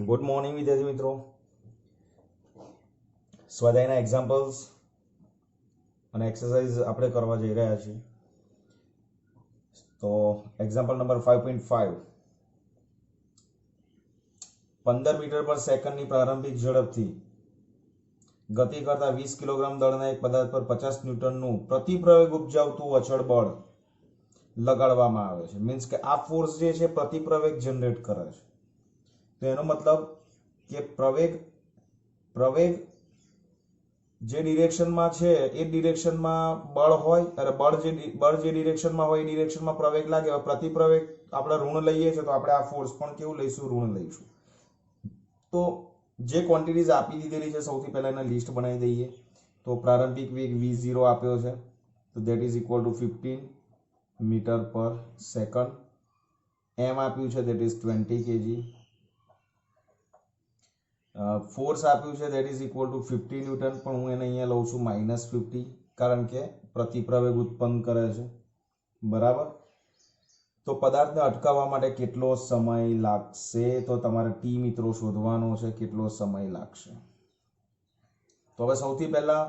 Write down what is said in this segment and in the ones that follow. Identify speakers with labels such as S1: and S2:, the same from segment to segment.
S1: Good morning વિદ્યાર્થી મિત્રો. સ્વાધ્યાયના examples અને એક્સરસાઇઝ આપણે કરવા જઈ રહ્યા છીએ. તો એક્ઝામ્પલ નંબર 5.5, 15 મીટર પર સેકન્ડની પ્રારંભિક ઝડપથી ગતિ કરતા 20 કિલોગ્રામ દળના એક પદાર્થ પર 50 ન્યૂટનનું પ્રતિપ્રયોગ ઉપજાવતું અચળ બળ લગાડવામાં આવે છે. મીન્સ કે આ ફોર્સ જે છે પ્રતિપ્રવેગ જનરેટ કરે છે. તો એનો મતલબ કે પ્રવેગ જે ડિરેક્શનમાં છે એ ડિરેક્શનમાં બળ હોય, અને બળ જે ડિરેક્શનમાં હોય એ ડિરેક્શનમાં પ્રવેગ લાગે. પ્રતિપ્રવેગ આપણે ઋણ લઈએ છીએ તો આપણે આ ફોર્સ પણ કેવું લઈશું? ઋણ લઈશું. તો જે ક્વોન્ટિટીઝ આપી દીધેલી છે સૌથી પહેલા એને લિસ્ટ બનાવી દઈએ. તો પ્રારંભિક વેગ v0 આપ્યો છે, તો that is equal to 15 metre per second. m આપ્યું છે ધેટ ઇઝ 20 kg. ફોર્સ આપ્યું છે that is equal two 50 newton, પણ હું એને અહીંયા લઉં છું -50 કારણ કે પ્રતિપ્રવેગ ઉત્પન્ન કરે છે. બરાબર. તો પદાર્થને અટકાવવા માટે કેટલો સમય લાગશે? તો તમારે ટી મિત્રો શોધવાનો છે, કેટલો સમય લાગશે. તો હવે સૌથી પહેલા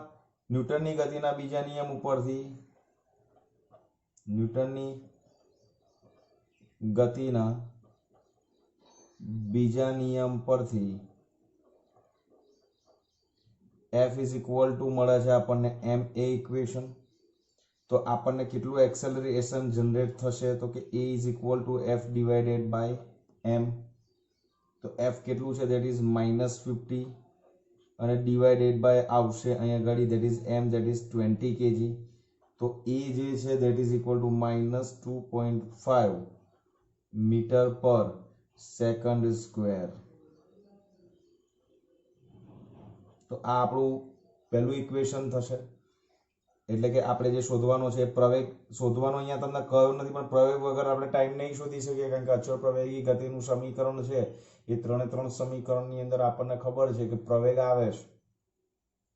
S1: ન્યૂટનની ગતિના બીજા નિયમ ઉપરથી પરથી F ઇઝ ઇક્વલ ટુ મળે છે આપણને ma ઇક્વેશન. તો આપણને કેટલું એક્સેલરેશન જનરેટ થશે? તો કે a is equal to F divided by m. તો F કેટલું છે? ધેટ ઇઝ -50 અને ડિવાઇડેડ બાય આવશે અહીંયા ગાડી that is m that is 20 kg. તો a જે છે that is equal to -2.5 metre per second square. તો આ આપણું પહેલું ઇક્વેશન થશે. એટલે કે આપણે જે શોધવાનો છે પ્રવેગ શોધવાનો અહીંયા તમને કહ્યું નથી, પણ પ્રવેગ વગર આપણે ટાઈમ નહીં શોધી શકીએ, કારણ કે અચળ પ્રવેગી ગતિનું સમીકરણ છે એ 3 સમીકરણની અંદર આપણને ખબર છે કે પ્રવેગ આવે છે,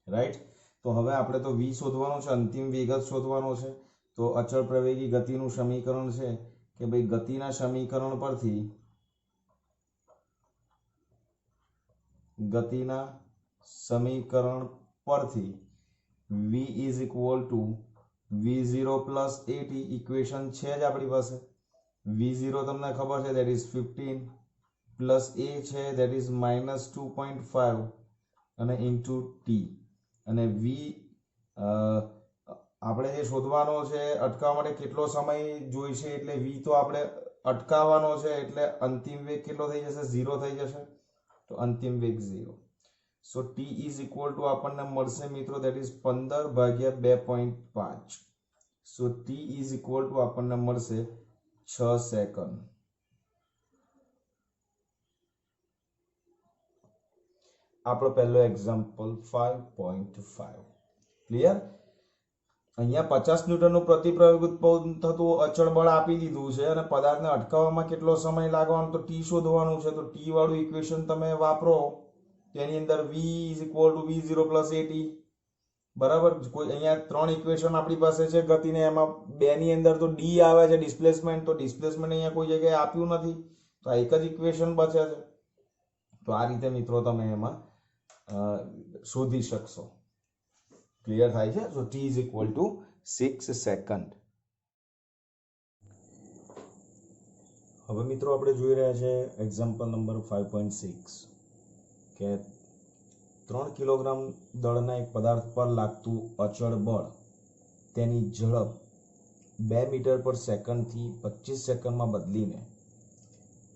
S1: રાઈટ. તો હવે આપણે તો v શોધવાનો છે, અંતિમ વેગ જ શોધવાનો છે. તો અચળ પ્રવેગી ગતિનું સમીકરણ છે કે ભાઈ ગતિના સમીકરણ પરથી v is equal two v0 plus at equation છે જ આપણી પાસે. v0 તમને ખબર છે ધેટ ઇઝ 15 પ્લસ a છે ધેટ ઇઝ -2.5 અને ઇન્ટુ t. અને v આપણે જે શોધવાનો છે અટકાવવા માટે કેટલો સમય જોઈશે, એટલે v તો આપણે અટકાવવાનો છે એટલે અંતિમ વેગ કેટલો થઈ જશે? 0 થઈ જશે. તો અંતિમ વેગ 0. સો t ઇઝ ઇક્વલ ટુ આપણને મળશે મિત્રો ધેટ ઇઝ 15 ભાગ્યા 2.5. સો t ઇઝ ઇક્વલ ટુ આપણને મળશે 6 સેકન્ડ. આપણો પહેલો એક્ઝામ્પલ 5.5 ક્લિયર. અહીંયા 50 ન્યૂટનનું પ્રતિપ્રયોગ ઉત્પન્ન થતું અચળ બળ આપી દીધું છે અને પદાર્થને અટકાવવામાં કેટલો સમય લાગવાનો? તો t શોધવાનું છે. તો t વાળું ઇક્વેશન તમે વાપરો, તેની અંદર v is equal two v0 plus at. બરાબર. કોઈ અહીંયા 3 ઇક્વેશન આપણી પાસે છે ગતિને, એમાં 2 ની અંદર તો d આવે છે ડિસ્પ્લેસમેન્ટ. તો ડિસ્પ્લેસમેન્ટ અહીંયા કોઈ જગ્યાએ આપ્યું નથી, તો આ એક જ ઇક્વેશન બચે છે. તો આ રીતે મિત્રો તમે એમાં શોધી શકશો. ક્લિયર થાય છે. સો t is equal two 6 second. હવે મિત્રો આપણે જોઈ રહ્યા છે એક્ઝામ્પલ નંબર 5.6 કે 3 કિલોગ્રામ દળના એક પદાર્થ પર લાગતું અચળ બળ તેની ઝડપ 2 મીટર પર સેકન્ડથી 25 સેકન્ડમાં બદલીને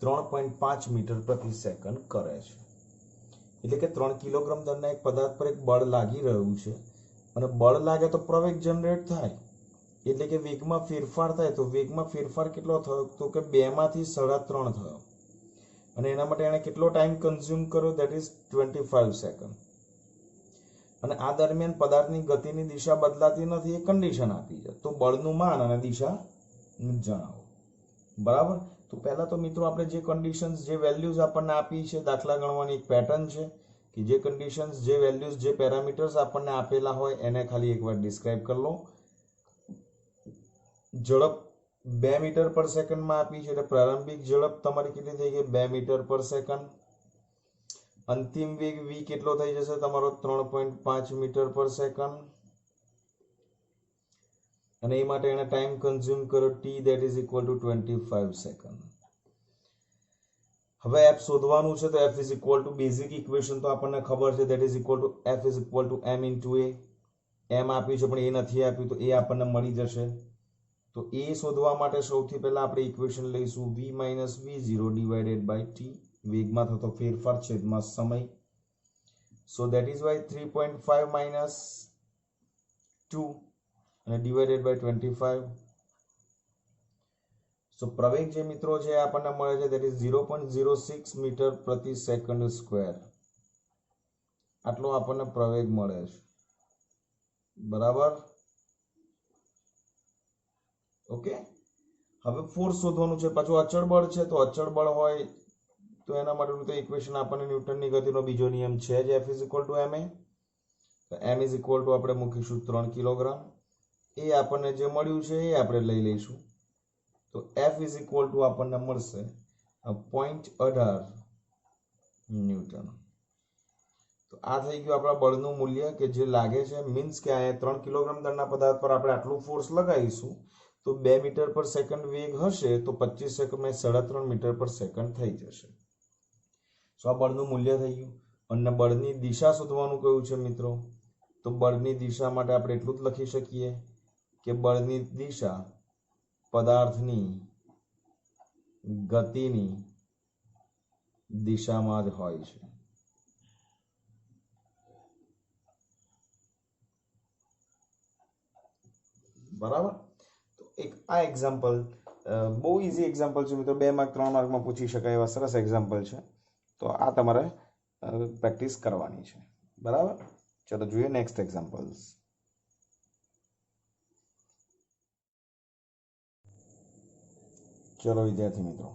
S1: 3.5 મીટર પ્રતિ સેકન્ડ કરે છે. એટલે કે 3 કિલોગ્રામ દળના એક પદાર્થ પર એક બળ લાગી રહ્યું છે, અને બળ લાગે તો પ્રવેગ જનરેટ થાય, એટલે કે વેગમાં ફેરફાર થાય. તો વેગમાં ફેરફાર કેટલો થયો? તો કે 2 માંથી 3.5 થયો. અને એના માટે એને કેટલો ટાઈમ કન્ઝ્યુમ કર્યો? That is 25 second. અને આ દરમિયાન પદાર્થની ગતિની દિશા બદલાતી નથી, એ કન્ડિશન આપી છે. તો બળનું માન અને દિશા જણાવો. બરાબર. તો પહેલા તો મિત્રો આપણે જે કન્ડિશન્સ, જે વેલ્યુઝ આપણને આપી છે, દાખલા ગણવાની એક પેટર્ન છે કે જે કન્ડિશન્સ, જે વેલ્યુઝ, જે પેરામીટર્સ આપણને આપેલા હોય એને ખાલી એકવાર ડિસ્ક્રાઇબ કરી લો. ઝડપ 2 મીટર પર સેકન્ડમાં આપી છે, એટલે પ્રારંભિક ઝડપ તમારી કેટલી થઈ ગઈ? 2 મીટર પર સેકન્ડ. અંતિમ વેગ v કેટલો થઈ જશે તમારો 3.5 મીટર પર સેકન્ડ અને એ માટે એને ટાઈમ કન્ઝ્યુમ કર્યો t that is equal to 25 second. હવે f શોધવાનું છે તો f is equal to basic equation તો આપણને ખબર છે that is equal to f is equal to m into a. m આપ્યું છે પણ એ નથી આપ્યું તો એ આપણને મળી જશે. તો એ શોધવા માટે સૌથી પહેલા આપણે ઇક્વેશન લઈશું v minus v0 divided by t. વેગમાં થતો ફેરફાર છેદમાં સમય. So that is why 3.5 minus 2 અને divided by 25. So પ્રવેગ જે મિત્રો છે આપણને મળે છે that is 0.06 મીટર પ્રતિ સેકન્ડ સ્ક્વેર. આટલો આપણને પ્રવેગ મળે છે. બરાબર. ઓકે. હવે ફોર્સ શોધવાનું છે. પાછું અચળ બળ છે તો અચળ બળ હોય તો એના માટેનું તો ઇક્વેશન આપણને ન્યૂટનની ગતિનો બીજો નિયમ છે જ F is equal to ma. તો m is equal to આપણે મૂકીશું 3 કિલોગ્રામ. એ આપણને જે મળ્યું છે એ આપણે લઈ લઈશું. તો F is equal to આપણને મળશે 0.18 ન્યૂટન. તો આ થઈ ગયું આપણા બળનું મૂલ્ય કે જે લાગે છે મીન્સ કે આ 3 કિલોગ્રામ દળના પદાર્થ પર આપણે આટલું ફોર્સ લગાવીશું તો 2 મીટર પર સેકન્ડ વેગ હશે તો 25 સેકન્ડમાં 3.5 મીટર પર સેકન્ડ થઈ જશે. સો આ બળનું મૂલ્ય થઈ ગયું. અને બળની દિશા શોધવાનું કયું છે મિત્રો? તો બળની દિશા માટે આપણે એટલું જ લખી શકીએ કે બળની દિશા પદાર્થની ગતિની દિશામાં જ હોય છે. બરાબર. તો એક આ એક્ઝામ્પલ બહુ ઇઝી એક્ઝામ્પલ છે મિત્રો. 2 માર્ક 3 માર્કમાં પૂછી શકાય એવા સરસ એક્ઝામ્પલ છે. તો આ તમારે પ્રેક્ટિસ કરવાની છે. બરાબર. ચલો જોઈએ નેક્સ્ટ એક્ઝામ્પલ્સ. ચલો વિદ્યાર્થી મિત્રો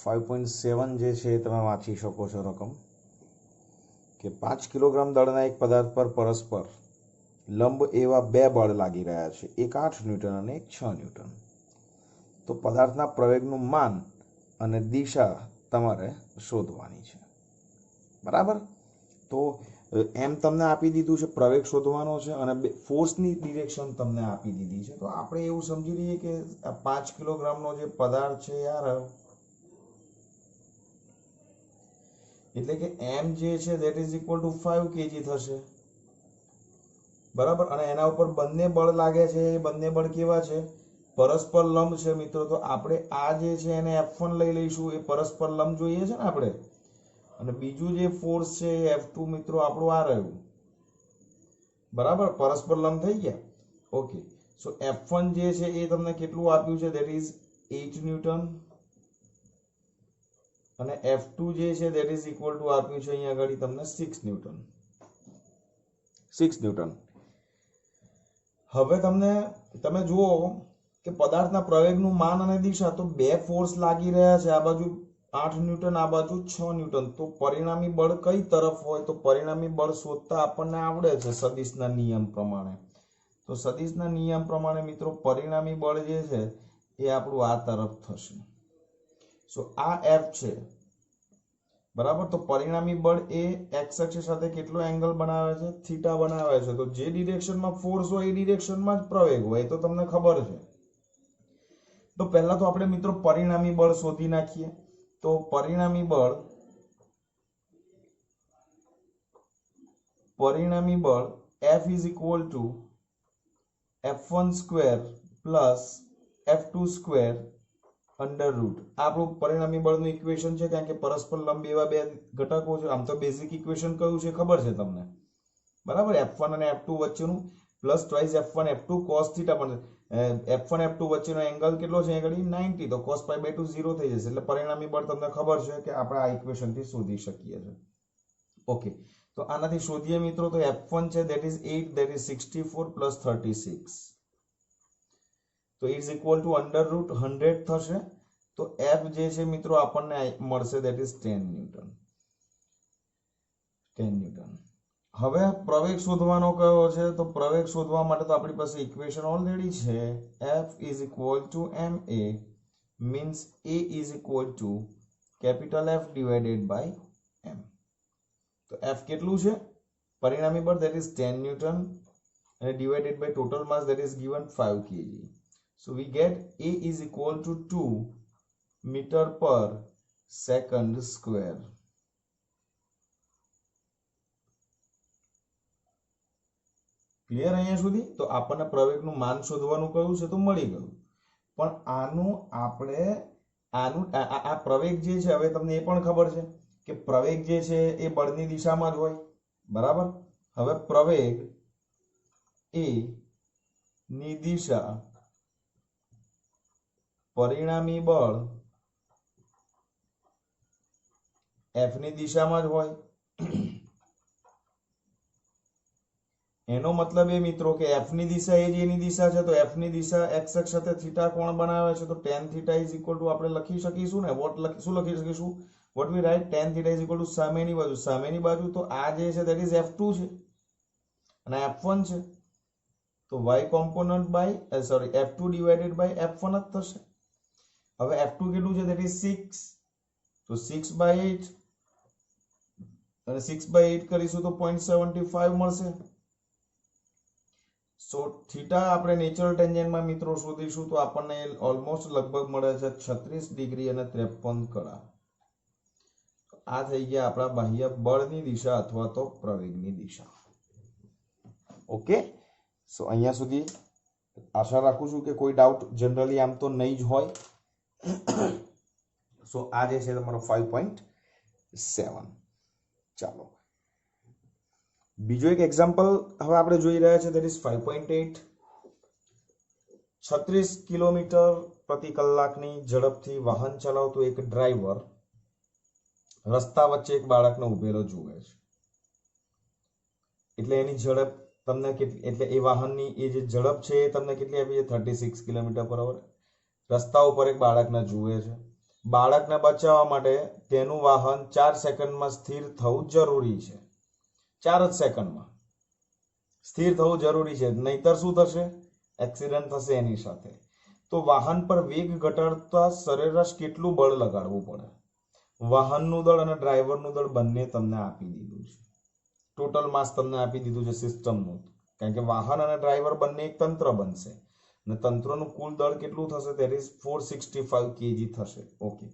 S1: 5.7 જે છે તમે વાંચી શકો છો રકમ કે 5 કિલોગ્રામ દળના એક પદાર્થ પર પરસ્પર લંબ એવા બે બળ લાગી રહ્યા છે, એક 8 ન્યૂટન અને એક 6 ન્યૂટન. તો પદાર્થના પ્રવેગનું માન અને દિશા તમારે શોધવાની છે. બરાબર. તો એમ તમને આપી દીધું છે, પ્રવેગ શોધવાનો છે અને ફોર્સની ડિરેક્શન તમને આપી દીધી છે. તો આપણે એવું સમજી લઈએ કે આ 5 કિલોગ્રામનો જે પદાર્થ છે યાર એટલે કે m જે છે that is equal to 5 kg થશે. બરાબર. અને એના ઉપર બંને બળ લાગે છે. એ બંને બળ કેવા છે? પરસ્પર લંબ છે મિત્રો. તો આપણે આ જે છે એને F1 લઈ લઈશું. એ પરસ્પર લંબ જોઈએ છે ને આપણે. અને બીજું જે ફોર્સ છે એ F2 મિત્રો આપણું આ રહ્યું. બરાબર. પરસ્પર લંબ થઈ ગયા. ઓકે. સો F1 જે છે એ તમને કેટલું આપ્યું છે? that is 8 newton. અને F2 જે છે that is equal to આપ્યું છે અહીંયા આગળ તમને 6 ન્યૂટન. 6 ન્યૂટન. હવે તમે જુઓ કે પદાર્થના પ્રવેગનું માન અને દિશા, તો બે ફોર્સ લાગી રહ્યા છે. આ બાજુ 8 ન્યૂટન, આ બાજુ 6 ન્યૂટન. તો પરિણામી બળ કઈ તરફ હોય? તો પરિણામી બળ શોધતા આપણને આવડે છે સદિશના નિયમ પ્રમાણે. તો સદિશના નિયમ પ્રમાણે મિત્રો પરિણામી બળ જે છે એ આપણું આ તરફ થશે. સો આ F છે. બરાબર. તો પરિણામી બળ એ x અક્ષ સાથે કેટલો એંગલ બનાવે છે? થીટા બનાવે છે. તો જે ડિરેક્શનમાં ફોર્સ હોય એ ડિરેક્શનમાં જ પ્રવેગ હોય, એ તો તમને ખબર છે. તો પહેલા તો આપણે મિત્રો પરિણામી બળ શોધી નાખીએ. તો પરિણામી બળ F is equal to F1 square plus F2 square under route. આપણું પરિણામી બળનું ઇક્વેશન છે, કારણ કે પરસ્પર લંબ એવા બે ઘટકો છે. આમ તો બેઝિક ઇક્વેશન કયું છે ખબર છે તમને? બરાબર. F1 અને F2 વચ્ચેનું plus twice F1 F2 cos theta પણ F1 F2 વચ્ચેનો એંગલ કેટલો છે? આગળ 90. તો cos pi by 2 0 થઈ જશે. એટલે પરિણામી બળ તમને ખબર છે કે આપણે આ ઇક્વેશન થી શોધી શકીએ છીએ. ઓકે. તો આનાથી શોધીએ મિત્રો. તો F1 છે that is 8 that is 64 plus 36. તો is equal two under route 100 થશે. તો F જે છે મિત્રો આપણને મળશે that is 10 ન્યૂટન. 10 ન્યૂટન. હવે પ્રવેગ શોધવાનો કયો છે? તો પ્રવેગ શોધવા માટે તો આપણી પાસે ઇક્વેશન ઓલરેડી છે. F is equal to ma means A is equal to capital F divided by એમ. તો એફ કેટલું છે પરિણામી બળ that is 10 newton and divided by total mass that is given 5 kg. So we get A is equal to 2 meter per second square. Clear અહીંયા સુધી? તો આપણને પ્રવેગનું માન શોધવાનું કહ્યું છે તો મળી ગયું. પણ આનું આપણે આ પ્રવેગ જે છે હવે તમને એ પણ ખબર છે કે પ્રવેગ જે છે એ બળની દિશામાં જ હોય, બરાબર? હવે પ્રવેગ એ ની દિશા પરિણામી બળ એફ ની દિશામાં જ હોય. એનો મતલબ એ મિત્રો કે એફ ની દિશા એ જ એની દિશા છે, તો એફ ની દિશા એક્સ અક્ષ સાથે થીટા કોણ બનાવે છે, તો tan θ આપણે લખી શકીશું ને. શું લખી શકીશું? What we right? tan θ સામેની બાજુ. સામેની બાજુ તો આ જે છે ધેટ ઇઝ f2 છે અને f1 છે, તો y component by f2 divided by f1 જ થશે. હવે f2 કેટલું છે? ધેટ ઇઝ 6, તો 6/8 અને 6/8 કરીશું તો 0.75 મળશે. સો થીટા આપણે નેચરલ ટેન્જેન્ટમાં મિત્રો શોધીશું તો આપણને ઓલમોસ્ટ લગભગ મળે છે 36 ડિગ્રી અને 53 કળા. આ થઈ ગયા આપણા બાહ્ય બળની દિશા અથવા તો પ્રવેગની દિશા. ઓકે, સો અહીંયા સુધી આશા રાખું છું કે કોઈ ડાઉટ જનરલી આમ તો નહીં જ હોય. સો આ જે છે તમારો 5.7. ચાલો બીજો એક એક્ઝામ્પલ હવે આપણે જોઈ રહ્યા છે, ધેટ ઇઝ 5.8. 36 કિલોમીટર પ્રતિ કલાકની ઝડપથી વાહન ચલાવતો એક ડ્રાઈવર રસ્તા વચ્ચે એક બાળકને ઉભેલો જુએ છે. એટલે એની ઝડપ તમને કેટલી, એટલે એ વાહનની એ જે ઝડપ છે એ તમને કેટલી આપી છે? 36 કિલોમીટર પર અવર. રસ્તા ઉપર એક બાળકને જુએ છે. બાળકને બચાવવા માટે તેનું વાહન 4 સેકન્ડમાં સ્થિર થવું જરૂરી છે. 4 જ સેકન્ડમાં સ્થિર થવું જરૂરી છે, નહીતર શું થશે? એક્સિડન્ટ થશે એની સાથે. તો વાહન પર વેગ ઘટાડતા સરેરાશ કેટલું બળ લગાડવું પડે? વાહનનું દળ અને ડ્રાઈવરનું દળ બંને તમને આપી દીધું છે. ટોટલ માસ તમને આપી દીધું છે સિસ્ટમનું, કારણ કે વાહન અને ડ્રાઈવર બંને એક તંત્ર બનશે અને તંત્રનું કુલ દળ કેટલું થશે? ધેટ ઇઝ 465 kg થશે. ઓકે,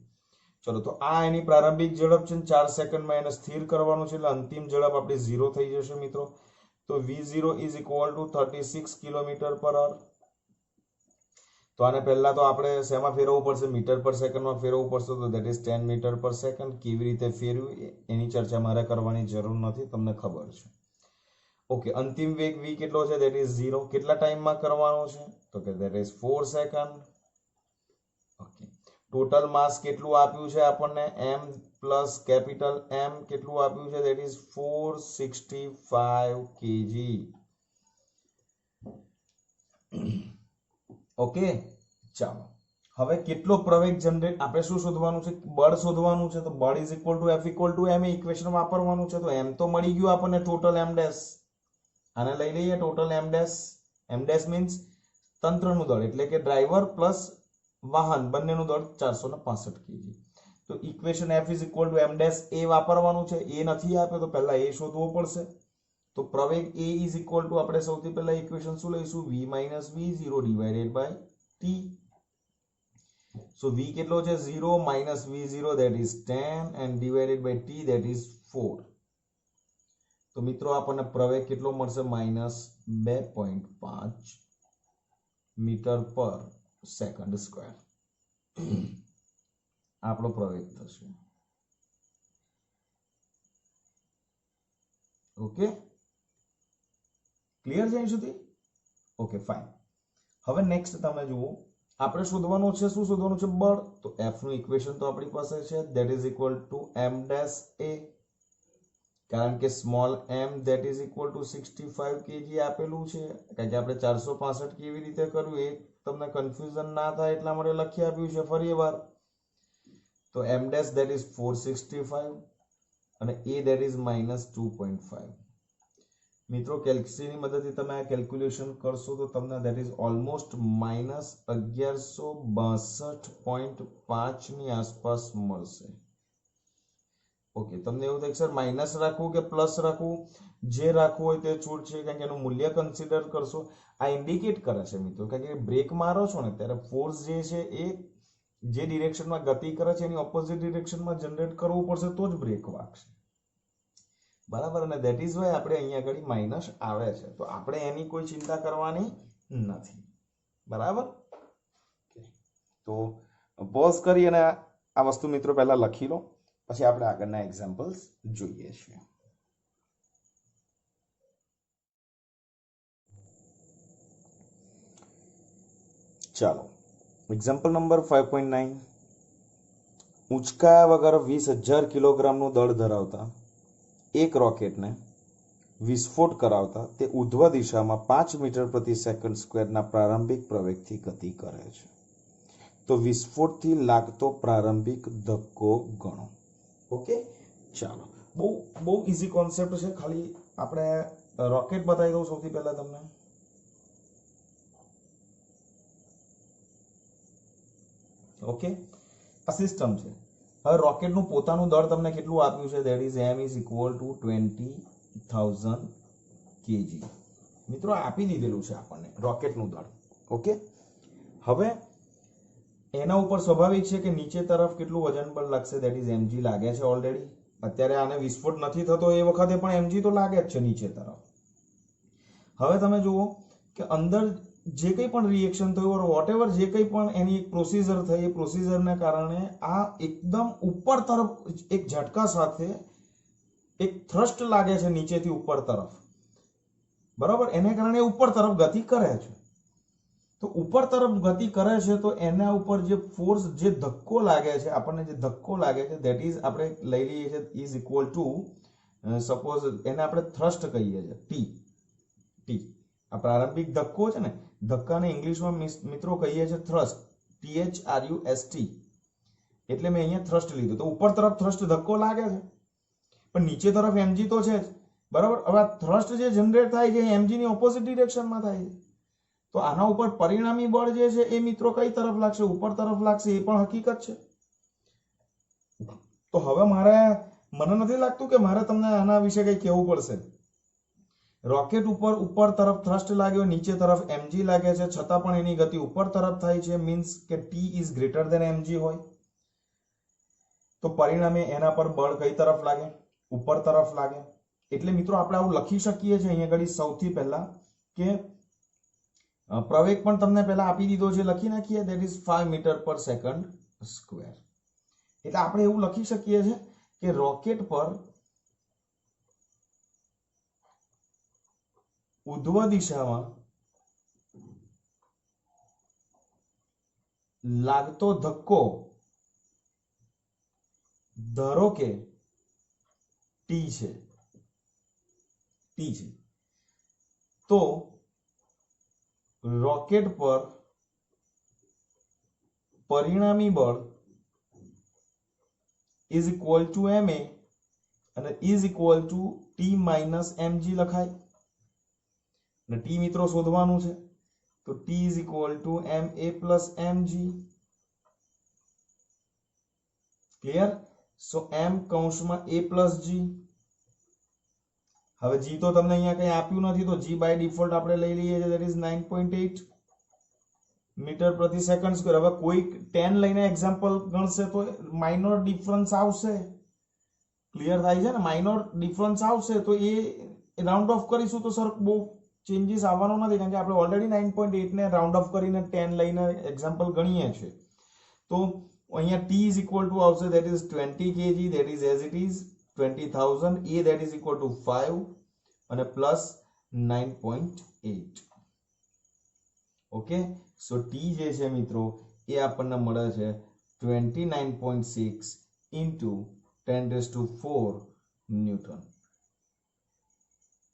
S1: ચલો તો આ એની પ્રારંભિક ઝડપ છે, 4 સેકન્ડમાં એને સ્થિર કરવાનું છે, એટલે અંતિમ ઝડપ આપણી 0 થઈ જશે મિત્રો. તો v0 is equal two 36 kilometre પર અવર. તો આને પહેલા તો આપણે શેમાં ફેરવવું પડશે? મીટર પર સેકન્ડમાં ફેરવવું પડશે, તો that is 10 metre per second. કેવી રીતે ફેરવ્યું એની ચર્ચા મારે કરવાની જરૂર નથી, તમને ખબર છે. ઓકે, અંતિમ વેગ v કેટલો છે? That is 0. કેટલા ટાઈમમાં કરવાનો છે? તો કે that is 4 second. Okay, total માસ કેટલું આપ્યું છે આપણને? m પ્લસ કેપિટલ M કેટલું આપ્યું છે? That is 465 kg. ઓકે, ચાલો હવે કેટલો પ્રવેગ જનરેટ, આપણે શું શોધવાનું છે? બળ શોધવાનું છે. તો બળ is equal to F equal to M equation વાપરવાનું છે. તો M તો મળી ગયું આપણને, ટોટલ M ડેશ. આને લઈ લઈએ total M dash. M dash means તંત્રનું દળ, એટલે કે ડ્રાઈવર પ્લસ વાહન બંનેનું દળ 465 kg. તો equation F is equal to M dash એ વાપરવાનું છે. એ નથી આપ્યો તો પહેલા એ શોધવો પડશે. તો પ્રવેગ A ઇઝ ઇક્વલ ટુ આપણે સૌથી પહેલા ઇક્વેશન શું લઈશું? v minus v0 divided by t. So v કેટલો છે? 0 minus v0 that is 10 and divided by t that is 4. તો મિત્રો આપણને પ્રવેગ કેટલો મળશે? Minus 2.5 metre per second square આપણો પ્રવેગ થશે. ઓકે, ક્લિયર છે અહીં સુધી? Okay, fine. હવે નેક્સ્ટ તમે જુઓ, આપણે શોધવાનું છે, શું શોધવાનું છે? બળ. તો F નું ઇક્વેશન તો આપણી પાસે છે, that is equal to M dash A, કારણ કે small m that is equal two 65 kg આપેલું છે. કારણ કે આપણે 465 કેવી રીતે કરવું એ તમને કન્ફ્યુઝન ના થાય એટલા માટે લખી આપ્યું છે ફરી વાર. તો m ડેશ ધેટ ઇઝ 465 અને a ધેટ ઇઝ માઇનસ 2.5. મિત્રો કેલ્ક્યુલેશનની મદદથી તમે આ કેલ્ક્યુલેશન કરશો તો તમને ધેટ ઇઝ ઓલમોસ્ટ માઇનસ 1162.5 ની આસપાસ મળશે. ઓકે, તમને એવું થાય સર માઇનસ રાખવું કે પ્લસ રાખવું, જે રાખવું હોય તે છૂટ છે, કારણ કે એનું મૂલ્ય કન્સિડર કરશો. આ ઇન્ડિકેટ કરે છે મિત્રો, કારણ કે બ્રેક મારો છો ને ત્યારે ફોર્સ જે છે એ જે ડિરેક્શનમાં ગતિ કરે છે એની ઓપોઝિટ ડિરેક્શનમાં જનરેટ કરવું પડશે તો જ બ્રેક વાગશે. બરાબર, અને ધેટ ઇઝ વાય આપણે અહીંયા આગળ માઇનસ આવે છે, તો આપણે એની કોઈ ચિંતા કરવાની નથી. બરાબર, તો પોઝ કરી અને આ વસ્તુ મિત્રો પહેલા લખી લો, પછી આપણે આગળના એક્ઝામ્પલ્સ જોઈએ છીએ. ચાલો, એક્ઝામ્પલ નંબર 5.9. ઉંચકાયા વગર 20,000 કિલોગ્રામનું દળ ધરાવતા એક રોકેટને વિસ્ફોટ કરાવતા તે ઉધ્વ દિશામાં 5 મીટર પ્રતિ સેકન્ડ સ્ક્વેરના પ્રારંભિક પ્રવેગથી ગતિ કરે છે. તો વિસ્ફોટથી લાગતો પ્રારંભિક ધક્કો ગણો. ઓકે, ચાલો, બહુ ઇઝી કોન્સેપ્ટ છે. ખાલી આપણે રોકેટ બતાવી દઉં સૌથી પહેલા તમને. ઓકે, આ સિસ્ટમ છે. હવે રોકેટનું પોતાનું દળ તમને કેટલું આપ્યું છે? That is m is equal two 20,000 kg. મિત્રો આપી દીધેલું છે આપણને રોકેટનું દળ. ઓકે, હવે એના ઉપર સ્વાભાવિક છે કે નીચે તરફ કેટલું વજન બળ લાગશે? ધેટ ઇઝ mg લાગે છે ઓલરેડી. અત્યારે આને વિસ્ફોટ નથી થતો એ વખતે પણ mg તો લાગે જ છે નીચે તરફ. હવે તમે જુઓ કે અંદર જે કંઈ પણ રિએક્શન થયું, વોટએવર જે કંઈ પણ એની એક પ્રોસિજર થઈ, એ પ્રોસિજરને કારણે આ એકદમ ઉપર તરફ એક ઝટકા સાથે એક થ્રસ્ટ લાગે છે નીચેથી ઉપર તરફ. બરાબર, એને કારણે ઉપર તરફ ગતિ કરે છે. તો ઉપર તરફ ગતિ કરે છે તો એના ઉપર જે ફોર્સ, જે ધક્કો લાગે છે, આપણને જે ધક્કો લાગે છે, ધેટ ઇઝ આપણે લઈ લઈએ છીએ ઇઝ ઇક્વલ ટુ, સપોઝ એને આપણે થ્રસ્ટ કહીએ છીએ, ટી. આ પ્રારંભિક ધક્કો છે ને, ધક્કાને ઇંગ્લિશમાં મિત્રો કહીએ છીએ થ્રસ્ટ, THRUST. એટલે મેં અહીંયા થ્રસ્ટ લીધું. તો ઉપર તરફ થ્રસ્ટ ધક્કો લાગે છે, પણ નીચે તરફ mg તો છે જ. બરાબર, હવે આ થ્રસ્ટ જે જનરેટ થાય છે mg ની ઓપોઝિટ ડિરેક્શનમાં થાય છે. તો આના ઉપર પરિણામી બળ જે છે એ મિત્રો કઈ તરફ લાગશે? ઉપર તરફ લાગશે. એ પણ હકીકત છે. તો હવે મને નથી લાગતું કે મારે તમને આના વિશે કઈ કહેવું પડશે. રોકેટ ઉપર તરફ થ્રસ્ટ લાગ્યો, નીચે તરફ mg લાગે છે, છતાં પણ એની ગતિ ઉપર તરફ થાય છે. મીન્સ કે t is greater than mg હોય. તો પરિણામે એના પર બળ કઈ તરફ લાગે? ઉપર તરફ લાગે. એટલે મિત્રો આપણે આવું લખી શકીએ છીએ અહીંયા આગળ સૌથી પહેલા કે પ્રવેગ પણ તમને પહેલા આપી દીધો છે, લખી નાખીએ. That is 5 metre per second square. એટલે આપણે એવું લખી શકીએ છીએ કે રોકેટ પર ઉધ્વ દિશામાં લાગતો ધક્કો ધારો કે ટી છે. તો રોકેટ પર પરિણામી બળ ઇઝ ઇક્વલ ટુ ma અને is equal two T minus mg લખાય. અને ટી મિત્રો શોધવાનું છે, તો T is equal two ma plus mg. Clear? So m કૌંસમાં a પ્લસ g. હવે g તો તમને અહીંયા કઈ આપ્યું નથી, તો g બાય ડિફોલ્ટ આપણે લઈ લઈએ છીએ, ધેટ ઇઝ 9.8 મીટર પ્રતિ સેકન્ડ સ્ક્વેર. હવે કોઈ 10 લઈને એક્ઝામ્પલ ગણશે તો માઇનોર ડિફરન્સ આવશે. ક્લિયર થાય છે ને? માઇનોર ડિફરન્સ આવશે તો એ રાઉન્ડ ઓફ કરીશું તો સર બહુ ચેન્જીસ આવવાનો નથી, કારણ કે આપણે ઓલરેડી 9.8 ને રાઉન્ડ ઓફ કરીને 10 લઈને એક્ઝામ્પલ ગણીએ છીએ. તો અહીંયા t ઇઝ ઇક્વલ ટુ આવશે, that is 20 kg, that is as it is 20,000. a that is equal two 5 અને પ્લસ 9.8. ઓકે, સો t જે છે મિત્રો એ આપણને મળે છે 29.6 ઇન્ટુ 10⁴ ન્યૂટન.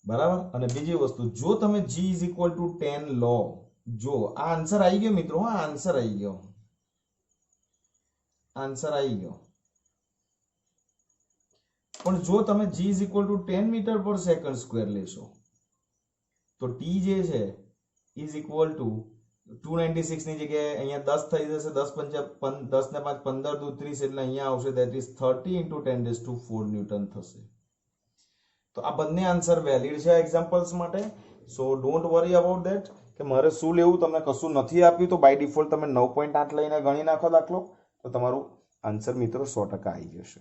S1: બરાબર. અને બીજી વસ્તુ, જો તમે g ઇઝ ઇક્વલ ટુ 10 લો, જો આ આન્સર આવી ગયો મિત્રો, હા આન્સર આવી ગયો, પણ જો તમે g is equal to 10 metre per second square લેશો તો t જે છે ઇઝ ઇક્વલ ટુ 296 ની જગ્યાએ અહીંયા 10 થઈ જશે, 10 પંચા 10 ને 5 15 દુ 30 એટલે અહીંયા આવશે ધેટ ઇઝ 30 × 10⁴ ન્યૂટન થશે. તો આ બંને આન્સર વેલિડ છે એક્ઝામ્પલ્સ માટે. સો ડોન્ટ વરી અબાઉટ ધેટ કે મારે શું લેવું, તમને કશું નથી આપ્યું તો બાય ડિફોલ્ટ તમે 9.8 લઈને ગણી નાખો દાખલો, તો તમારું આન્સર મિત્રો 100% આવી જશે.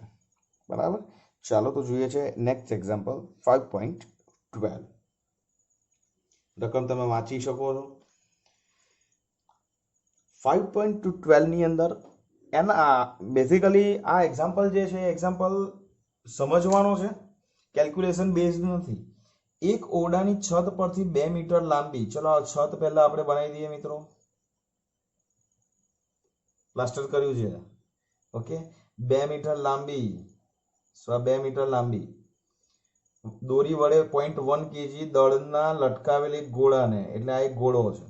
S1: બરાબર. ચાલો તો જોઈએ છે નેક્સ્ટ એક્ઝામ્પલ 5.12. રકમ તમે વાંચી શકો છો. 5.12 ની અંદર એના બેઝિકલી આ એક્ઝામ્પલ જે છે એક્ઝામ્પલ સમજવાનો છે, કેલ્ક્યુલેશન બેઝડ નથી. એક ઓરડાની છત પરથી 2 મીટર લાંબી, ચલો આ છત પહેલા આપણે બનાવી દઈએ મિત્રો, પ્લાસ્ટર કર્યું છે. ઓકે, 2 મીટર લાંબી, 2 મીટર લાંબી દોરી વડે 0.1 kg દળના લટકાવેલી ગોળાને, એટલે આ એક ગોળો છે,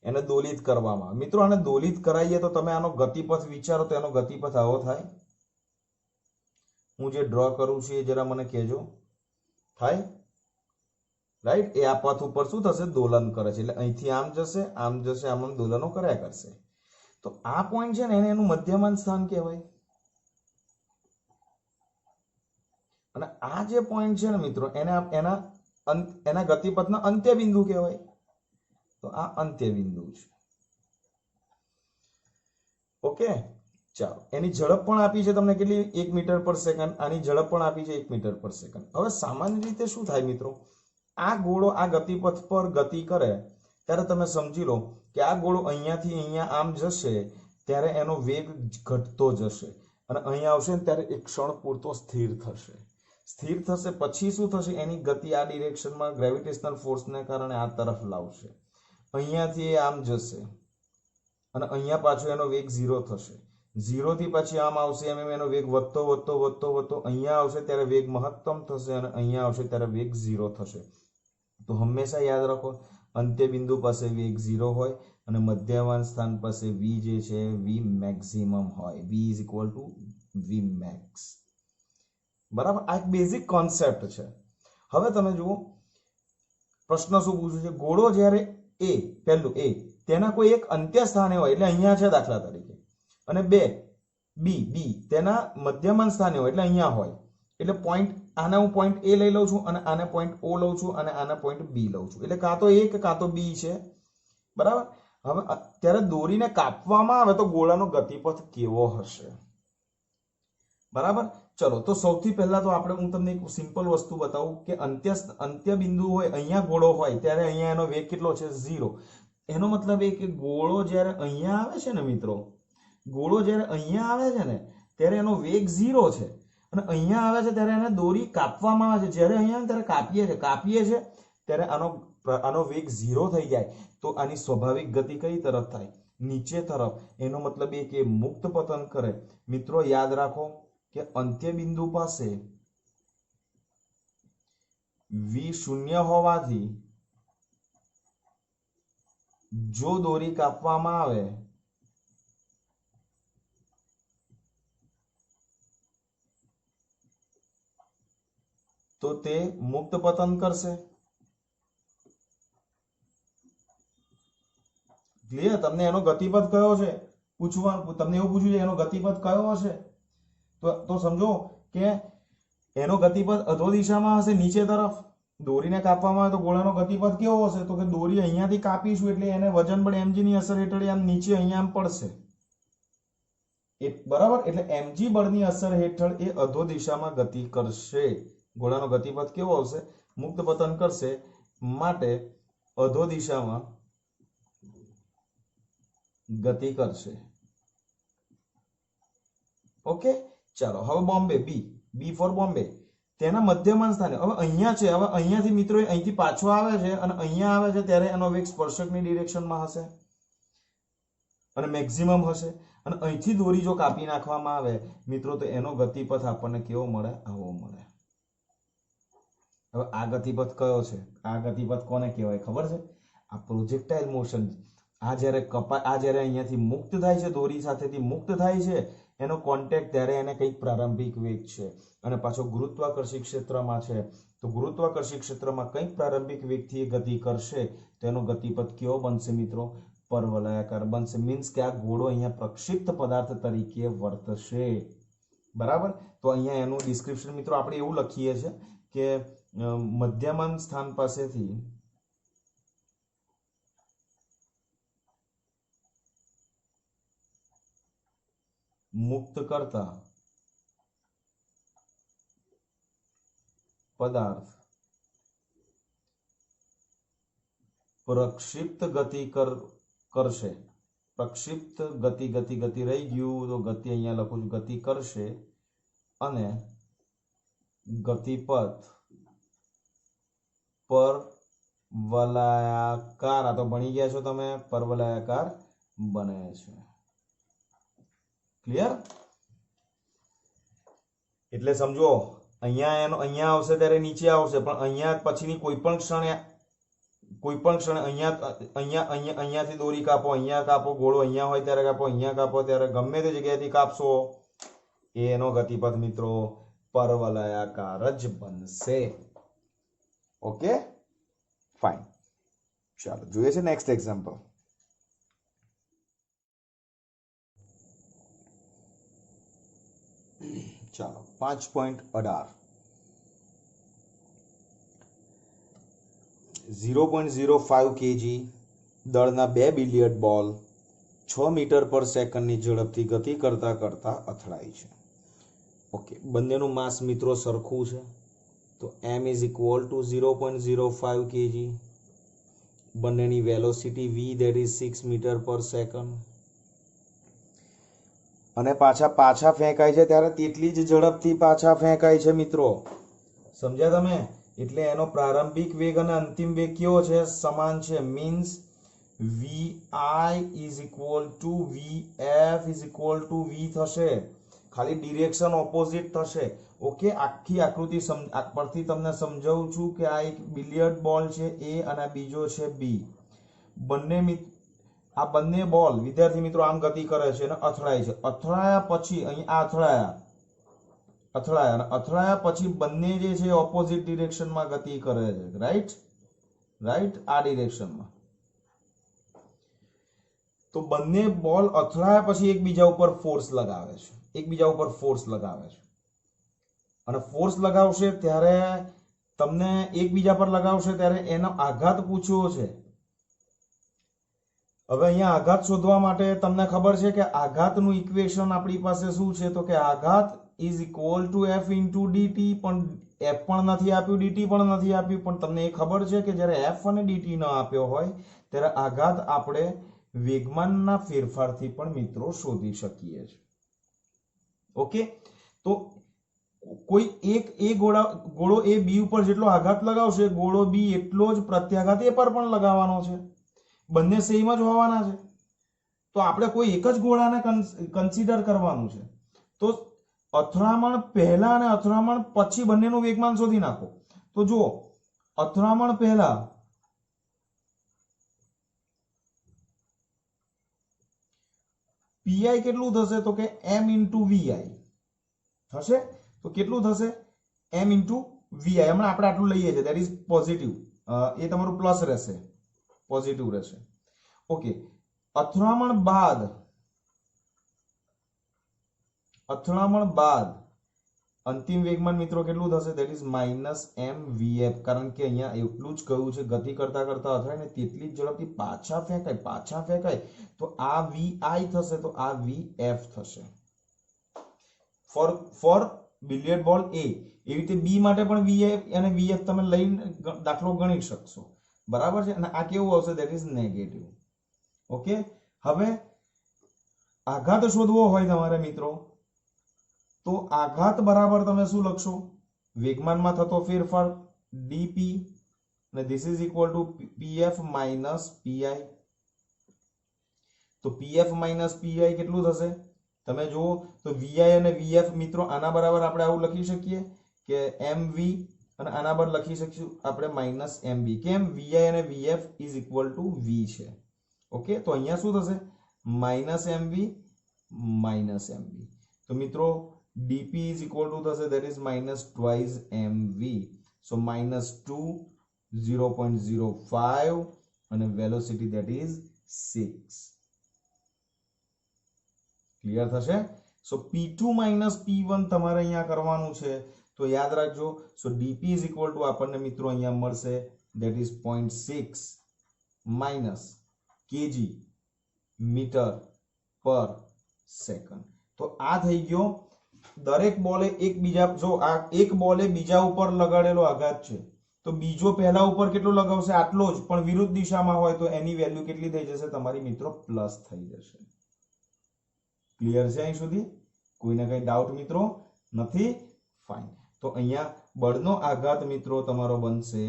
S1: એને દોલિત કરવામાં. મિત્રો આને દોલિત કરાવીએ તો તમે આનો ગતિપથ વિચારો તો એનો ગતિપથ આવો થાય. હું જે ડ્રો કરું છું એ જરા મને કહેજો. થાય? રાઈટ. એ આ પથ ઉપર શું થશે? દોલન કરે છે. એટલે અહીંથી આમ જશે, આમ જશે, આમ આમ દોલનો કર્યા કરશે. તો આ પોઈન્ટ છે ને એને એનું મધ્યમાન સ્થાન કહેવાય. અને આ જે પોઈન્ટ છે ને મિત્રો એને એના ગતિપથના અંત્ય બિંદુ કહેવાય. તો આ અંત્ય બિંદુ છે. ઓકે, ચાલો. એની ઝડપ પણ આપી છે તમને કેટલી? 1 મીટર પર સેકન્ડ. આની ઝડપ પણ આપી છે 1 મીટર પર સેકન્ડ. હવે સામાન્ય રીતે શું થાય મિત્રો, આ ગોળો આ ગતિપથ પર ગતિ કરે ત્યારે તમે સમજી લો કે આ ગોળો અહીંયાથી અહીંયા આમ જશે ત્યારે એનો વેગ ઘટતો જશે અને અહીંયા આવશે ને ત્યારે એક ક્ષણ પૂરતો સ્થિર થશે. સ્થિર થશે પછી શું થશે? એની ગતિ આ ડિરેક્શનમાં ગ્રેવિટેશનલ ફોર્સને કારણે આ તરફ લાવશે. અહીંયાથી એ આમ જશે અને અહીંયા પાછો એનો વેગ 0 થશે. 0 થી પછી આમ આવશે, એમ એનો વેગ વધતો વધતો વધતો વધતો અહીંયા આવશે ત્યારે વેગ મહત્તમ થશે અને અહીંયા આવશે ત્યારે વેગ 0 થશે. તો હંમેશા યાદ રાખો અંત્ય બિંદુ પાસે વેગ 0 હોય અને મધ્યમાન સ્થાન પાસે v જે છે v મેક્સિમમ હોય. v = v max. બરાબર. આ એક બેઝિક કોન્સેપ્ટ છે. હવે તમે જુઓ પ્રશ્ન શું પૂછ્યું છે. ગોળો જ્યારે પહેલું a તેના કોઈ એક અંત્ય સ્થાને હોય, એટલે અહીંયા છે દાખલા તરીકે, અને b તેના મધ્યમાન સ્થાને હોય, એટલે અહીંયા હોય. એટલે પોઈન્ટ આને હું પોઈન્ટ a લઈ લઉં છું અને આને પોઈન્ટ o લઉં છું અને આને પોઈન્ટ b લઉં છું. એટલે કાં તો a કે કાં તો b છે. બરાબર. હવે અત્યારે દોરીને કાપવામાં આવે તો ગોળાનો ગતિપથ કેવો હશે? બરાબર. ચલો તો સૌથી પહેલા તો હું તમને એક સિમ્પલ વસ્તુ બતાવું કે અંત્ય બિંદુ હોય, અહીંયા ગોળો હોય ત્યારે અહીંયા એનો વેગ કેટલો છે? 0. એનો મતલબ એ કે ગોળો જ્યારે અહીંયા આવે છે ને મિત્રો, ગોળો જ્યારે અહીંયા આવે છે ને ત્યારે એનો વેગ 0 છે અને અહીંયા આવે છે ત્યારે એને દોરી કાપવામાં આવે છે. જ્યારે અહીંયા ત્યારે કાપીએ છે ત્યારે આનો વેગ 0 થઈ જાય તો આની સ્વાભાવિક ગતિ કઈ તરફ થાય? નીચે તરફ. એનો મતલબ એ કે મુક્ત પતન કરે. મિત્રો યાદ રાખો કે અંત્ય બિંદુ પાસે v 0 હોવાથી જો દોરી કાપવામાં આવે તો તે મુક્ત પતન કરશે. ક્લિયર? તમને એનો ગતિપથ કયો છે તમને એવું પૂછ્યું છે એનો ગતિપથ કયો હશે? તો સમજો કે એનો ગતિપથ અધો દિશામાં હશે, નીચે તરફ. દોરીને કાપવામાં આવે તો ગોળાનો ગતિપથ કેવો હશે? તો કે દોરી અહીંયાથી કાપીશું એટલે એને વજન બળ mg ની અસર હેઠળ આમ નીચે અહીંયા આમ પડશે. બરાબર. એટલે mg બળની અસર હેઠળ એ અધો દિશામાં ગતિ કરશે. ગોળાનો ગતિપથ કેવો આવશે? મુક્ત પતન કરશે, માટે અધો દિશામાં ગતિ કરશે. ઓકે, ચાલો. હવે બોમ્બે બી ફોર બોમ્બે તેના મધ્યમાન સ્થાને. હવે અહીંયા છે, હવે અહીંયાથી મિત્રો અહીંથી પાછો આવે છે અને અહીંયા આવે છે ત્યારે એનો વેગ સ્પર્શકની ડિરેક્શનમાં હશે અને મેક્સિમમ હશે. અને અહીંથી દોરી જો કાપી નાખવામાં આવે મિત્રો તો એનો ગતિપથ આપણને કેવો મળે? આવો મળે. હવે આ ગતિપથ કયો છે? આ ગતિપથ કોને કહેવાય ખબર છે? આ પ્રોજેક્ટાઇલ મોશન. આ જ્યારે અહીંયાથી મુક્ત થાય છે, દોરી સાથેથી મુક્ત થાય છે, એનો કોન્ટેક્ટ ત્યારે એને કંઈક પ્રારંભિક વેગ છે અને પાછો ગુરુત્વાકર્ષી ક્ષેત્રમાં છે તો ગુરુત્વાકર્ષી ક્ષેત્રમાં કંઈક પ્રારંભિક વેગથી ગતિ કરશે તો એનો ગતિપથ કેવો બનશે મિત્રો? પરવલયાકાર બનશે. મીન્સ કે આ ગોળો અહીંયા પ્રક્ષિપ્ત પદાર્થ તરીકે વર્તશે. બરાબર. તો અહીંયા એનું ડિસ્ક્રિપ્શન મિત્રો આપણે એવું લખીએ છીએ કે મધ્યમાન સ્થાન પાસેથી મુક્ત કરતા પદાર્થ પ્રક્ષિપ્ત ગતિ કરશે. પ્રક્ષિપ્ત ગતિ રહી ગયું તો ગતિ અહીંયા લખું છું, ગતિ કરશે અને ગતિપથ પરવલયાકાર, આ તો ભણી ગયા છો તમે, પરવલયાકાર બને છે. ક્લિયર? એટલે સમજો અહીંયા આવશે ત્યારે નીચે આવશે, પણ અહીંયા પછીની કોઈ પણ ક્ષણે અહીંયાથી દોરી કાપો, અહીંયા કાપો, ગોળો અહીંયા હોય ત્યારે કાપો, અહીંયા કાપો, ત્યારે ગમે તે જગ્યાએથી કાપશો એનો ગતિપથ મિત્રો પરવલયાકાર જ બનશે. Okay, fine. ચાલો જોઈએ છે નેક્સ્ટ એક્ઝામ્પલ. ચાલો 5.18 0.05 kg દળના 2 બિલિયર્ડ બોલ 6 મીટર પર સેકન્ડની ઝડપથી ગતિ કરતા કરતા અથડાય છે. ઓકે, બંનેનું માસ મિત્રો સરખું છે તો m = 0.05 kg, બંનેની velocity v that is 6 metre per second, અને પાછા ફેંકાય છે ત્યારે તેટલી જ ઝડપથી પાછા ફેંકાય છે મિત્રો. સમજ્યા તમે? એટલે એનો પ્રારંભિક વેગ અને અંતિમ વેગ કેવો છે? સમાન છે. મીન્સ vi = vf = v થશે. ખાલી ડિરેક્શન ઓપોઝિટ થશે. ઓકે, આખી આકૃતિ પરથી તમને સમજાવું છું કે આ એક બિલિયર્ડ બોલ છે A અને બીજો છે B. આ બંને બોલ વિદ્યાર્થી મિત્રો આમ ગતિ કરે છે અને અથડાય છે. અથડાયા પછી અહીં આ અથડાયા પછી બંને જે છે ઓપોઝિટ ડિરેક્શનમાં ગતિ કરે છે. રાઈટ, આ ડિરેક્શનમાં. તો બંને બોલ અથડાયા પછી એકબીજા ઉપર ફોર્સ લગાવે છે. અને ફોર્સ લગાવશે ત્યારે તમને એકબીજા પર લગાવશે ત્યારે એનો આઘાત પૂછ્યો છે. હવે અહીંયા આઘાત શોધવા માટે તમને ખબર છે કે આઘાતનું ઇક્વેશન આપણી પાસે શું છે? તો કે આઘાત = f × dt. પણ f પણ નથી આપ્યું, dt પણ નથી આપ્યું, પણ તમને એ ખબર છે કે જ્યારે f અને dt ન આપ્યો હોય ત્યારે આઘાત આપણે વેગમાનના ફેરફારથી પણ મિત્રો શોધી શકીએ છીએ. ઓકે, તો કોઈ એક ગોળો એ બી ઉપર જેટલો આઘાત લગાવશે, ગોળો બી એટલો જ પ્રત્યાઘાત એ પર પણ લગાવવાનો છે. બંને સેમ જ હોવાના છે. તો આપણે કોઈ એક જ ગોળાને કન્સિડર કરવાનું છે. તો અથડામણ પહેલા અને અથડામણ પછી બંનેનું વેગમાન શોધી નાખો. તો જુઓ, અથડામણ પહેલા પીઆઈ કેટલું થશે? તો કે m × vi થશે. તો કેટલું થશે? m × vi. હમણાં આપણે આટલું લઈએ છીએ, ધેટ ઇઝ પોઝિટિવ. એ તમારું પ્લસ રહેશે, પોઝિટિવ રહેશે. ઓકે, અથડામણ બાદ અંતિમ વેગમાન મિત્રો કેટલું થશે? That is -mvf. કારણ કે અહીંયા એટલું જ કહ્યું છે ગતિ કરતા કરતા અથડાય ને તેટલી જ ઝડપથી પાછા ફેંકાય તો આ vi થશે, તો આ vf થશે. ફોર બિલિયર્ડ બોલ A. એવી રીતે B માટે પણ vf અને vf તમે લઈને દાખલો ગણી શકશો. બરાબર છે? અને આ કેવું આવશે? That is negative. ઓકે, હવે આઘાત શોધવો હોય તમારે મિત્રો, તો આઘાત બરાબર તમે શું લખશો? વેગમાનમાં થતો ફેરફાર dp, અને this is equal two pf - pi. તો pf - pi કેટલું થશે? તમે જુઓ તો vi અને vf મિત્રો આના બરાબર આપણે આવું લખી શકીએ કે mv, અને આના બરાબર લખી શકીશું આપણે -mb. કેમ? vi અને vf = v છે. ઓકે, તો અહીંયા શું થશે? -mv. તો મિત્રો dp = થશે, that is -2mv. સો -2, 0.05 અને વેલોસિટી ધેટ ઇઝ 6. ક્લિયર થશે? સો P2 માઇનસ P1 તમારે અહીંયા કરવાનું છે. તો યાદ રાખજો. So dp is equal to આપણને મિત્રો અહીંયા મળશે that is 0.6 minus kg metre per second. તો આ થઈ ગયો દરેક બોલે એકબીજા, જો આ એક બોલે બીજા ઉપર લગાડેલો આઘાત છે તો બીજો પહેલા ઉપર કેટલો લગાવશે? આટલો જ, પણ વિરુદ્ધ દિશામાં હોય તો એની વેલ્યુ કેટલી થઈ જશે તમારી મિત્રો? પ્લસ થઈ જશે. ક્લિયર છે અહીં સુધી? કોઈને કઈ ડાઉટ મિત્રો નથી? ફાઇન. તો અહીંયા બળનો આઘાત મિત્રો તમારો બનશે,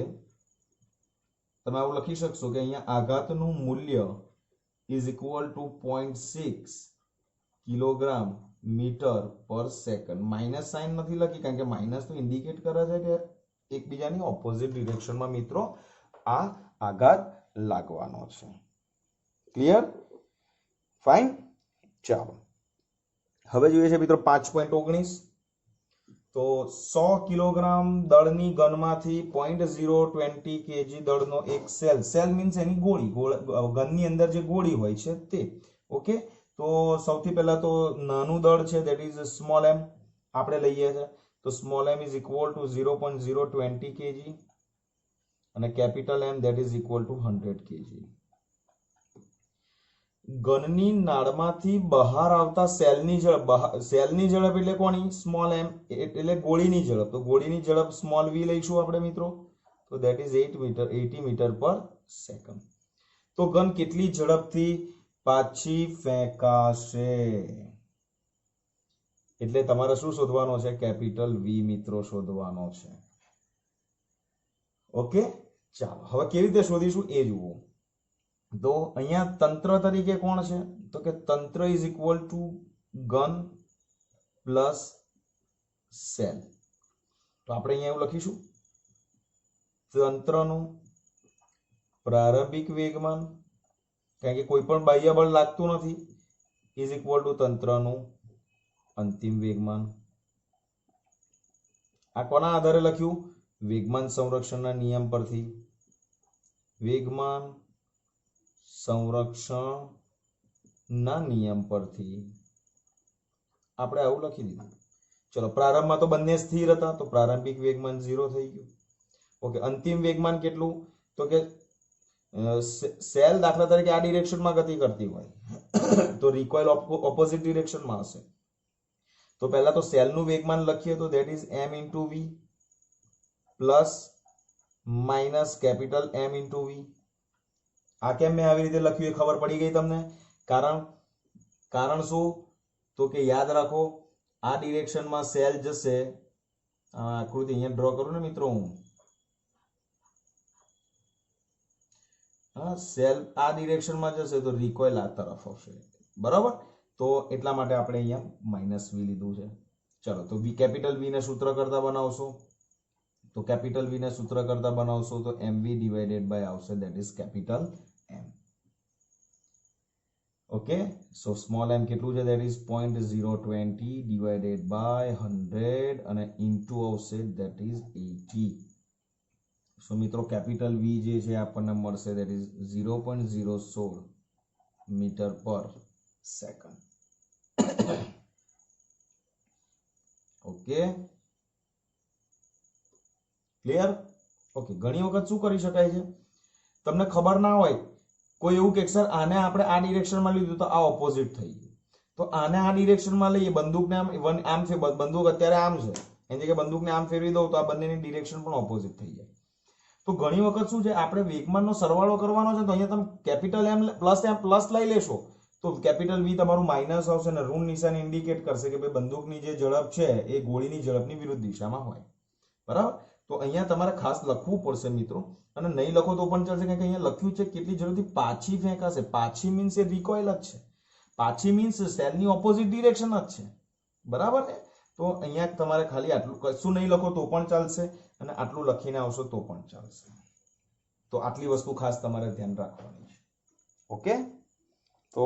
S1: તમે આવું લખી શકશો કે અહીંયા આઘાતનું મૂલ્ય is equal to 0.6 kilogram metre per second. Minus sign નથી લખી કારણ કે માઇનસ તો ઇન્ડિકેટ કરે છે કે એકબીજાની ઓપોઝિટ ડિરેક્શનમાં મિત્રો આ આઘાત લાગવાનો છે. ક્લિયર? ફાઇન. ચાલો હવે જોઈએ છે મિત્રો 5.19. તો 100 કિલોગ્રામ દળની ગનમાંથી 0.020 kg દળનો એક સેલ, સેલ મીન્સ એની ગોળી, ગનની અંદર જે ગોળી હોય છે તે. ઓકે, તો સૌથી પહેલા તો નાનું દળ છે ધેટ ઇઝ સ્મોલ m આપણે લઈએ છે. તો small m is equal two 0.020 kg અને capital M that is equal two 100 kg. ગનની નાળમાંથી બહાર આવતા સેલની ઝડપ, સેલની ઝડપ એટલે કોની? સ્મોલ m, એટલે ગોળીની ઝડપ. તો ગોળીની ઝડપ સ્મોલ v લઈશું આપણે મિત્રો. તો that is 80 metre per second. તો ગન કેટલી ઝડપથી પાછી ફેંકાશે? એટલે તમારે શું શોધવાનો છે? કેપિટલ V મિત્રો શોધવાનો છે. ઓકે, ચાલો હવે કેવી રીતે શોધીશું એ જુઓ. તો અહીંયા તંત્ર તરીકે કોણ છે? તો કે તંત્ર is equal two gun plus cell. તો આપણે અહીંયા એવું લખીશું તંત્રનું પ્રારંભિક વેગમાન, કારણ કે કોઈ પણ બાહ્ય બળ લાગતું નથી, ઇઝ ઇક્વલ ટુ તંત્રનું અંતિમ વેગમાન. આ કોના આધારે લખ્યું? વેગમાન સંરક્ષણના નિયમ પરથી. વેગમાન સંરક્ષણના નિયમ પરથી આપણે આવું લખી દીધું. ચલો, પ્રારંભમાં તો બંને સ્થિર હતા તો પ્રારંભિક વેગમાન 0 થઈ ગયું. ઓકે, અંતિમ વેગમાન કેટલું? તો કે સેલ દાખલા તરીકે આ ડિરેક્શનમાં ગતિ કરતી હોય તો રિકોઇલ ઓપોઝિટ ડિરેક્શનમાં હશે. તો પહેલા તો સેલનું વેગમાન લખીએ તો that is m into v plus minus capital M into v. આ કેમ મેં આવી રીતે લખ્યું એ ખબર પડી ગઈ તમને? કારણ શું? તો કે યાદ રાખો આ ડિરેક્શનમાં સેલ જશે, આકૃતિ અહીંયા ડ્રો કરું ને મિત્રો હું, સેલ આ ડિરેક્શનમાં જશે તો રિકોઇલ આ તરફ આવશે. બરાબર? તો એટલા માટે આપણે અહીંયા માઇનસ v લીધું છે. ચલો, તો કેપિટલ v ને સૂત્ર કરતા બનાવશો તો કેપિટલ v ને સૂત્ર કરતા બનાવશો તો mv ડિવાઇડેડ બાય આવશે that is capital M. Okay, so small m કેટલું છે? ધેટ ઇઝ 0.020 ડિવાઇડેડ બાય 100 અને ઇન્ટુ આવશે ધેટ ઇઝ 80. સો મિત્રો કેપિટલ v જે છે આપણને મળશે that is 0.016 metre per second. Okay, clear? Okay, ઘણી વખત શું કરી શકાય છે, તમને ખબર ના હોય, કોઈ એવું કે સર આને આપણે આ ડિરેક્શનમાં લીધું તો આ ઓપોઝિટ થઈ ગયું, તો આને આ ડિરેક્શનમાં લઈએ, બંદૂકને આમ બંદૂક અત્યારે આમ છે, એની જગ્યાએ બંદૂકને આમ ફેરવી દઉં તો આ બંનેની ડિરેક્શન પણ ઓપોઝિટ થઈ જાય. તો ઘણી વખત શું છે, આપણે વેગમાનનો સરવાળો કરવાનો છે તો અહીંયા તમે કેપિટલ M પ્લસ લઈ લેશો તો કેપિટલ V તમારું માઇનસ આવશે અને ઋણ નિશાન ઇન્ડિકેટ કરશે કે ભાઈ બંદૂકની જે ઝડપ છે એ ગોળીની ઝડપની વિરુદ્ધ દિશામાં હોય. બરાબર? તો અહીંયા તમારે ખાસ લખવું પડશે મિત્રો, અને નહીં લખો તો પણ ચાલશે, કારણ કે અહીંયા લખ્યું છે કેટલી ઝડપથી પાછી ફેંકાશે. પાછી મીન્સ એ રિકોઇલ જ છે, પાછી મીન્સ સેલની ઓપોઝિટ ડિરેક્શન જ છે. બરાબર ને? તો અહીંયા તમારે ખાલી આટલું કશું નહીં લખો તો પણ ચાલશે અને આટલું લખીને આવશો તો પણ ચાલશે. તો આટલી વસ્તુ ખાસ તમારે ધ્યાન રાખવાની છે. ઓકે, તો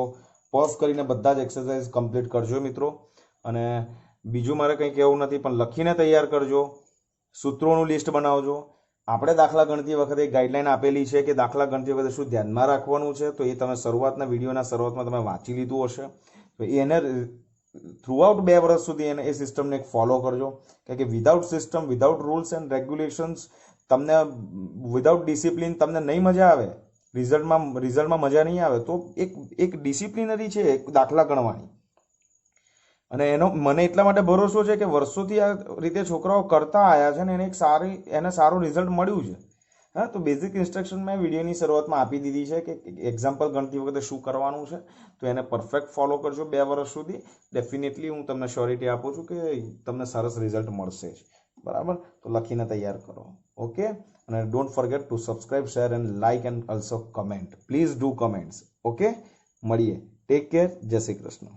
S1: પોઝ કરીને બધા જ એક્સરસાઇઝ કમ્પ્લીટ કરજો મિત્રો, અને બીજું મારે કંઈ કહેવું નથી પણ લખીને તૈયાર કરજો. સૂત્રોનું લિસ્ટ બનાવજો. આપણે દાખલા ગણતી વખતે એક ગાઈડલાઈન આપેલી છે કે દાખલા ગણતી વખતે શું ધ્યાનમાં રાખવાનું છે, તો એ તમે વિડીયોના શરૂઆતમાં તમે વાંચી લીધું હશે. તો એને થ્રુઆઉટ 2 વર્ષ સુધી એ સિસ્ટમને એક ફોલો કરજો. કારણ કે without system, without rules and regulations, તમને વિધાઉટ ડિસિપ્લિન તમને નહીં મજા આવે, રિઝલ્ટમાં મજા નહીં આવે. તો એક ડિસિપ્લિનરી છે એક દાખલા ગણવાની. અને એનો મને એટલા માટે ભરોસો છે કે વર્ષોથી આ રીતે છોકરાઓ કરતા આવ્યા છે ને એને સારું રિઝલ્ટ મળ્યું છે. હા, તો બેઝિક ઇન્સ્ટ્રક્શન મેં વિડીયોની શરૂઆતમાં આપી દીધી છે કે એક્ઝામ્પલ ગણતી વખતે શું કરવાનું છે. તો એને પરફેક્ટ ફોલો કરજો 2 વર્ષ સુધી. ડેફિનેટલી હું તમને શ્યોરિટી આપું છું કે તમને સરસ રિઝલ્ટ મળશે જ. બરાબર, તો લખીને તૈયાર કરો. ઓકે, અને don't forget to subscribe, share and like and also comment. Please do comments. Okay, મળીએ. Take care. જય શ્રી કૃષ્ણ.